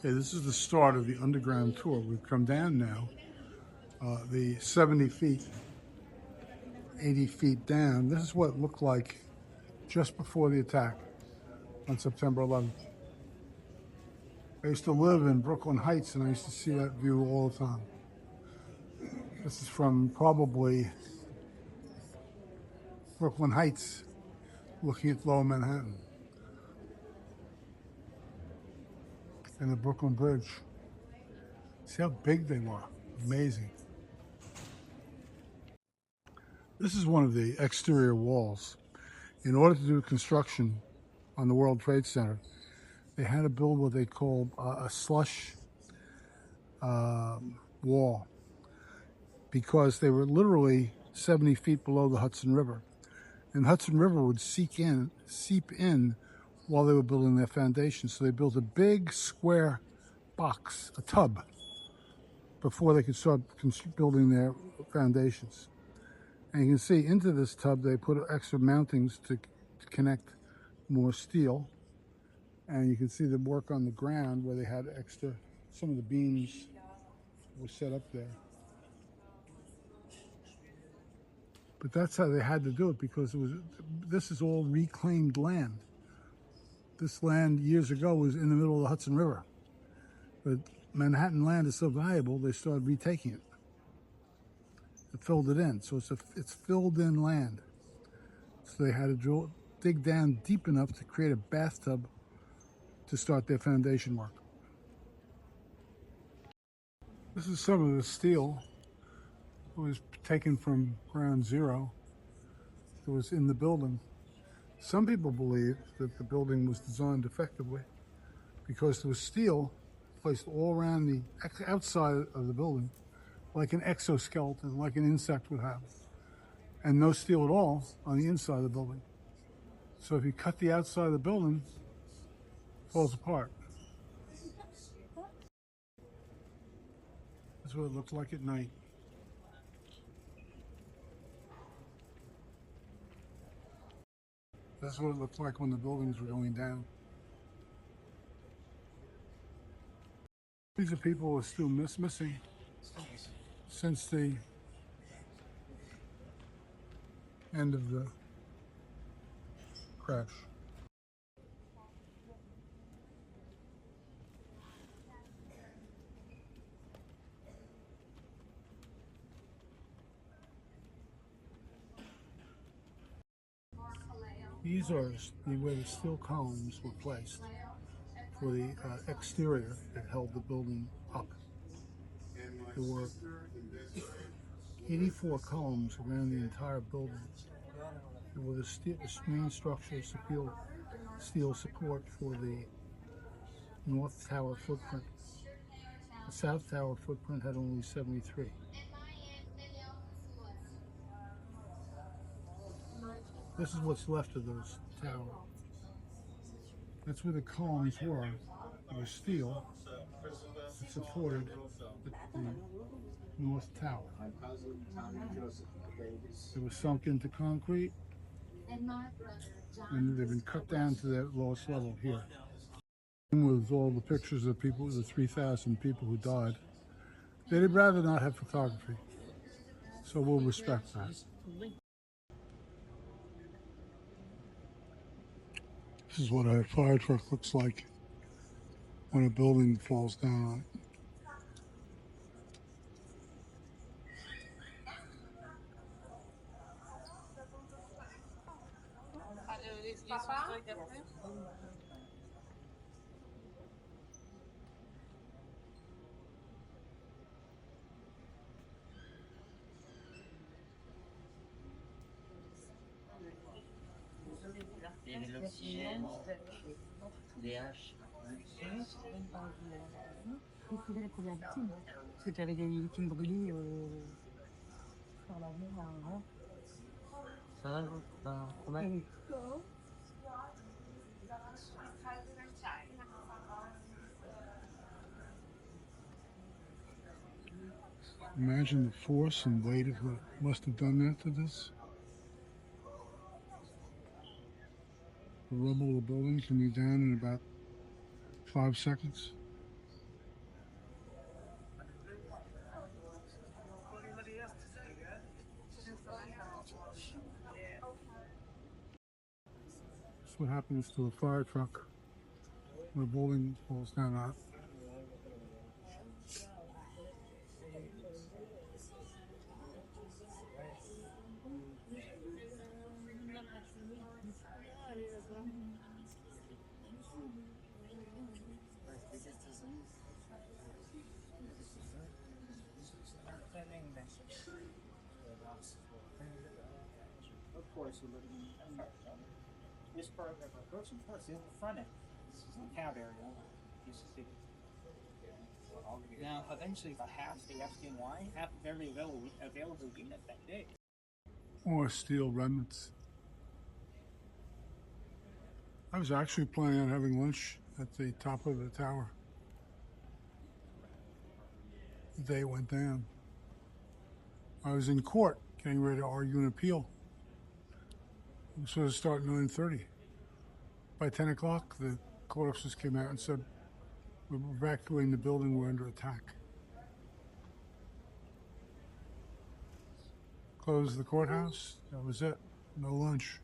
Okay, this is the start of the underground tour. We've come down now, the 70 feet, 80 feet down. This is what it looked like just before the attack on September 11th. I used to live in Brooklyn Heights, and I used to see that view all the time. This is from probably Brooklyn Heights, looking at Lower Manhattan and the Brooklyn Bridge. See how big they were. Amazing. This is one of the exterior walls. In order to do construction on the World Trade Center, they had to build what they called a slush wall, because they were literally 70 feet below the Hudson River. And the Hudson River would seep in while they were building their foundation. So they built a big square box, a tub, before they could start building their foundations. And you can see into this tub, they put extra mountings to connect more steel. And you can see the work on the ground where they had extra, some of the beams were set up there. But that's how they had to do it, because this is all reclaimed land. This land years ago was in the middle of the Hudson River. But Manhattan land is so valuable, they started retaking it. It filled it in, so it's filled in land. So they had to dig down deep enough to create a bathtub to start their foundation work. This is some of the steel that was taken from ground zero that was in the building. Some people believe that the building was designed effectively because there was steel placed all around the outside of the building, like an exoskeleton, like an insect would have, and no steel at all on the inside of the building. So if you cut the outside of the building, it falls apart. That's what it looked like at night. That's what it looked like when the buildings were going down. These are people who are still missing since the end of the crash. These are where the steel columns were placed for the exterior that held the building up. There were 84 columns around the entire building. There was the main structural steel support for the North Tower footprint. The South Tower footprint had only 73. This is what's left of those towers. That's where the columns were. It was steel that supported the North Tower. It was sunk into concrete, and they've been cut down to that lowest level here. With all the pictures of people, the 3,000 people who died, they'd rather not have photography, so we'll respect that. This is what a fire truck looks like when a building falls down on it. Il y avait de l'oxygène, des haches. Vous trouvez les premières victimes? Parce que tu avais des victimes brûlées par la mer. Ça, on a... Imagine the force and weight of what must have done that to this. The rubble of the building can be down in about 5 seconds. what happens to a fire truck when a building falls down on it. Of course, you're looking at this part of our grocery first is the front end. This is the cab area. You see. Now, eventually, about half the FDNY, half of every available unit that day. Or steel remnants. I was actually planning on having lunch at the top of the tower the day it went down. I was in court getting ready to argue an appeal. It was supposed to start at 9:30. By 10 o'clock, the court officers came out and said, "We're evacuating the building, we're under attack." Closed the courthouse, that was it. No lunch.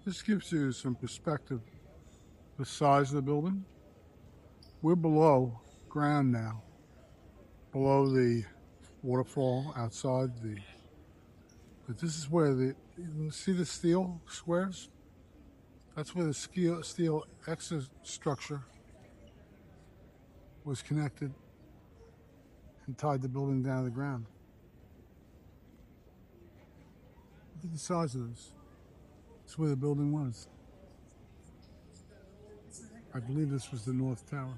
This gives you some perspective. The size of the building. We're below ground now, below the waterfall outside but this is where you see the steel squares? That's where the steel exit structure was connected and tied the building down to the ground. Look at the size of this. That's where the building was. I believe this was the North Tower.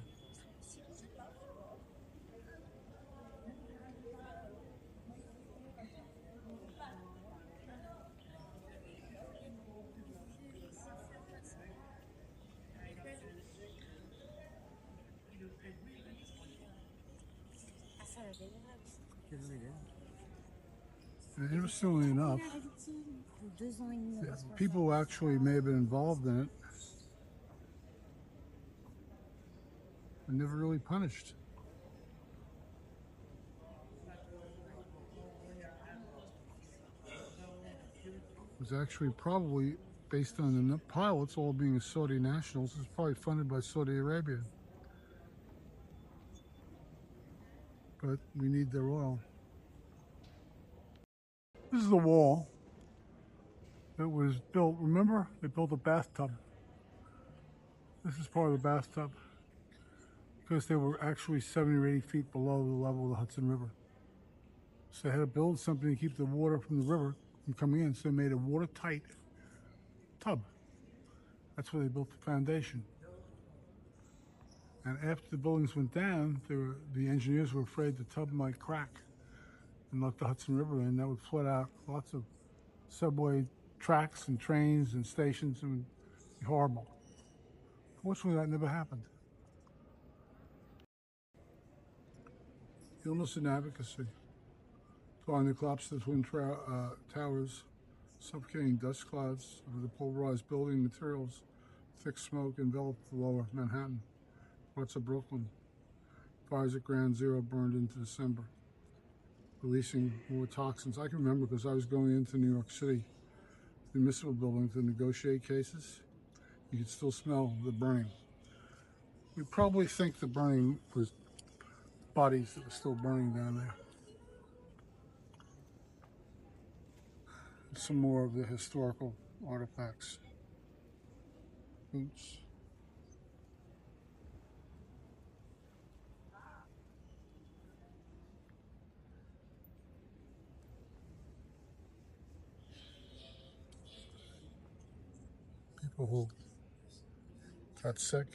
And interestingly enough, people who actually may have been involved in it were never really punished. It was actually probably based on the pilots all being Saudi nationals. It was probably funded by Saudi Arabia. But we need their oil. This is the wall that was built. Remember, they built a bathtub. This is part of the bathtub because they were actually 70 or 80 feet below the level of the Hudson River. So they had to build something to keep the water from the river from coming in. So they made a watertight tub. That's where they built the foundation. And after the buildings went down, the engineers were afraid the tub might crack and let the Hudson River in. That would flood out lots of subway tracks and trains and stations, and would be horrible. Fortunately, that never happened. Illness and advocacy. Following the collapse of the Twin Towers, suffocating dust clouds over the pulverized building materials, thick smoke enveloped lower Manhattan, parts of Brooklyn. Fires at Ground Zero burned into December, releasing more toxins. I can remember because I was going into New York City, the municipal building, to negotiate cases. You could still smell the burning. We probably think the burning was bodies that were still burning down there. Some more of the historical artifacts. Boots. People who got sick.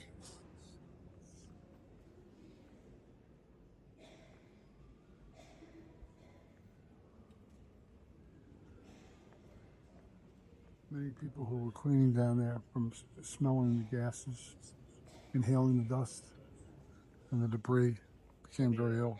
Many people who were cleaning down there from smelling the gases, inhaling the dust and the debris, became very ill.